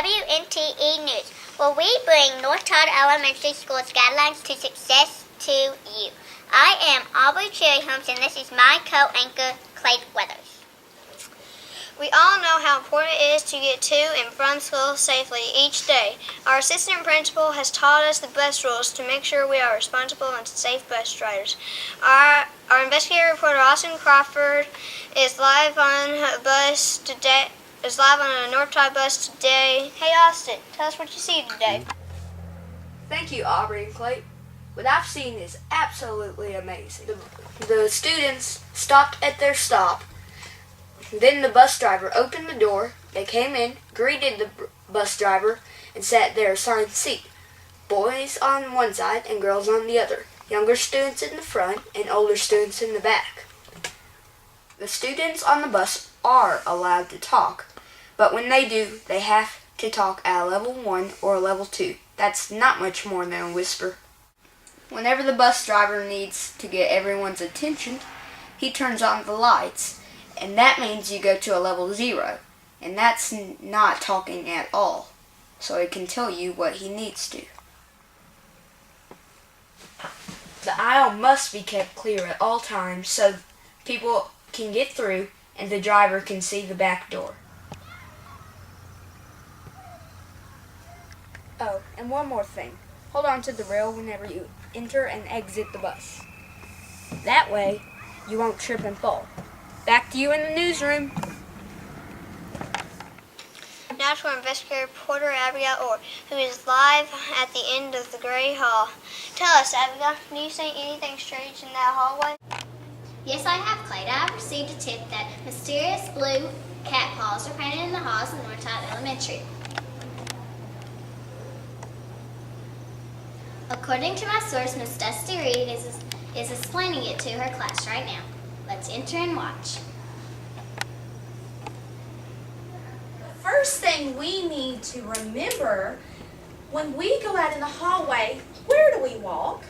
WNTE News, where we bring North Todd Elementary School's guidelines to success to you. I am Aubrey Cherry Holmes, and this is my co-anchor, Clayton Weathers. We all know how important it is to get to and from school safely each day. Our assistant principal has taught us the bus rules to make sure we are responsible and safe bus drivers. Our investigative reporter, Austin Crawford, is live on a bus today. Is live on a North Todd bus today. Hey, Austin, tell us what you see today. Thank you, Aubrey and Clay. What I've seen is absolutely amazing. The students stopped at their stop. Then the bus driver opened the door. They came in, greeted the bus driver, and sat their assigned seat. Boys on one side and girls on the other. Younger students in the front and older students in the back. The students on the bus are allowed to talk, but when they do, they have to talk at a level 1 or a level 2. That's not much more than a whisper. Whenever the bus driver needs to get everyone's attention, he turns on the lights, and that means you go to a level 0, and that's not talking at all, so he can tell you what he needs to. The aisle must be kept clear at all times so people can get through and the driver can see the back door. Oh, and one more thing. Hold on to the rail whenever you enter and exit the bus. That way, you won't trip and fall. Back to you in the newsroom. Now to our investigative reporter, Abigail Orr, who is live at the end of the Gray Hall. Tell us, Abigail, do you see anything strange in that hallway? Yes, I have, Clayton. I have received a tip that mysterious blue cat paws are painted in the halls of North Todd Elementary. According to my source, Miss Dusty Reed is explaining it to her class right now. Let's enter and watch. First thing we need to remember, when we go out in the hallway, where do we walk?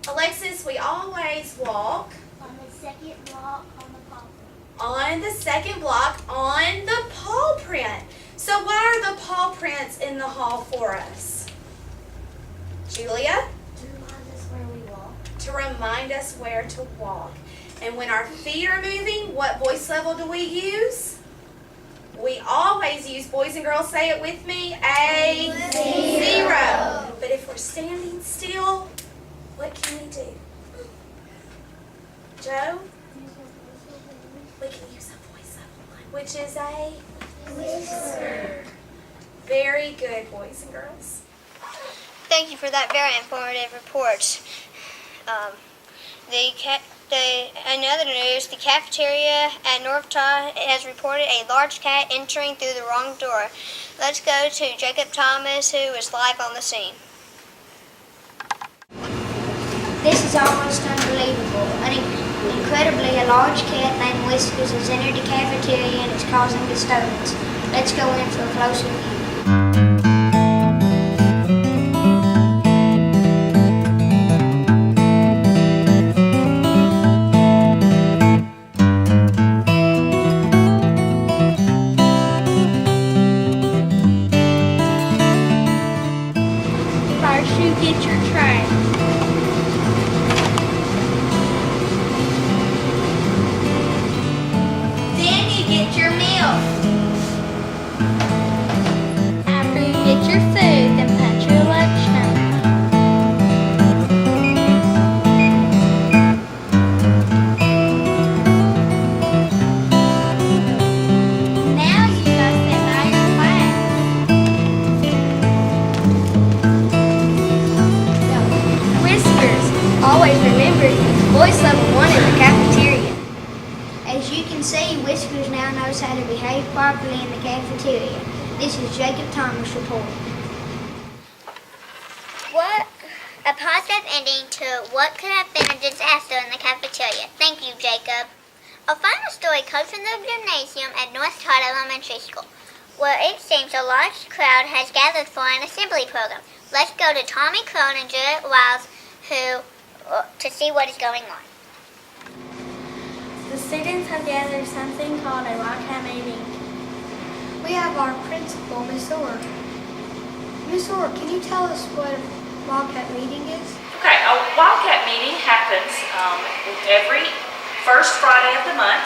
Alexis, we always walk On the second block on the paw print. on the second block on the paw print. So why are the paw prints in the hall for us? Julia? To remind us where we walk. To remind us where to walk. And when our feet are moving, what voice level do we use? We always use, boys and girls, say it with me, a 0. But if we're standing still, what can we do? Joe? We can use a voice level 1, which is a whisper. Very good, boys and girls. Thank you for that very informative report. In other news, the cafeteria at North Todd has reported a large cat entering through the wrong door. Let's go to Jacob Thomas, who is live on the scene. This is almost unbelievable. Incredibly, a large cat named Whiskers has entered the cafeteria and is causing disturbance. Let's go in for a closer view. First, you get your tray. Then you get your meal. After you get your food, then punch your lunch number. Now you go sit by your class. Whiskers, always remember, voice level 1 in the cafeteria. As you can see, Whiskers now knows how to behave properly in the cafeteria. This is Jacob Thomas reporting. What a positive ending to what could have been a disaster in the cafeteria. Thank you, Jacob. Our final story comes from the gymnasium at North Todd Elementary School, where it seems a large crowd has gathered for an assembly program. Let's go to Tommy Crone and Juliet Wiles to see what is going on. The students have gathered something called a walkout meeting. We have our principal, Miss Orr. Miss Orr, can you tell us what a Wildcat meeting is? Okay, a Wildcat meeting happens every first Friday of the month.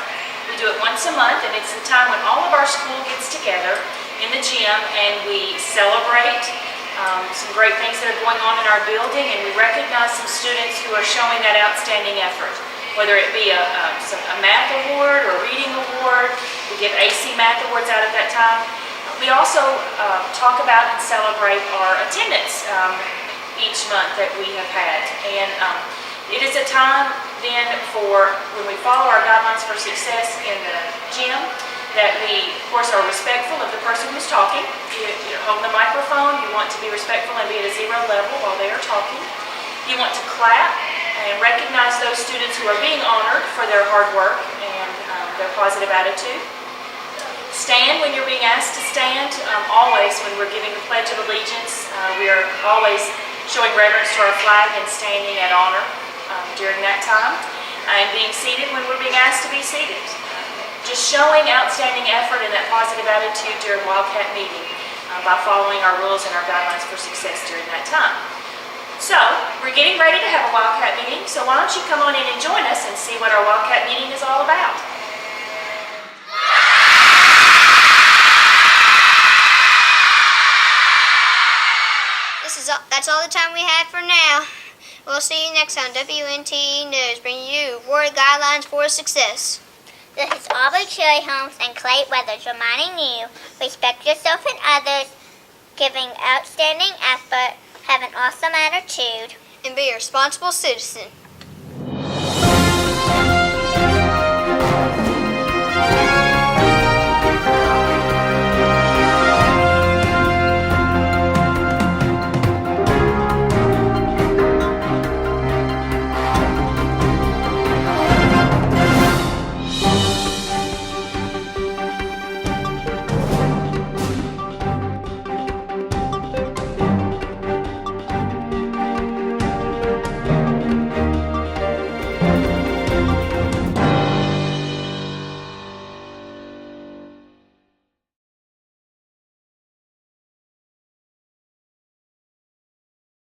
We do it once a month, and it's the time when all of our school gets together in the gym and we celebrate some great things that are going on in our building, and we recognize some students who are showing that outstanding effort, whether it be a math award or a reading award. We give AC Math Awards out at that time. We also talk about and celebrate our attendance each month that we have had. And it is a time then for when we follow our guidelines for success in the gym, that we, of course, are respectful of the person who's talking. You're holding the microphone, you want to be respectful and be at a 0 level while they are talking. You want to clap and recognize those students who are being honored for their hard work and their positive attitude. Stand when you're being asked to stand. Always when we're giving the Pledge of Allegiance, we are always showing reverence to our flag and standing at honor during that time. And being seated when we're being asked to be seated. Just showing outstanding effort and that positive attitude during Wildcat meeting by following our rules and our guidelines for success during that time. So, we're getting ready to have a Wildcat meeting, so why don't you come on in and join us and see what our Wildcat meeting is all about. That's all the time we have for now. We'll see you next time. WNTE News bringing you Award Guidelines for Success. This is Aubrey Cherry Holmes and Clay Weathers reminding you, respect yourself and others, giving outstanding effort, have an awesome attitude, And be a responsible citizen.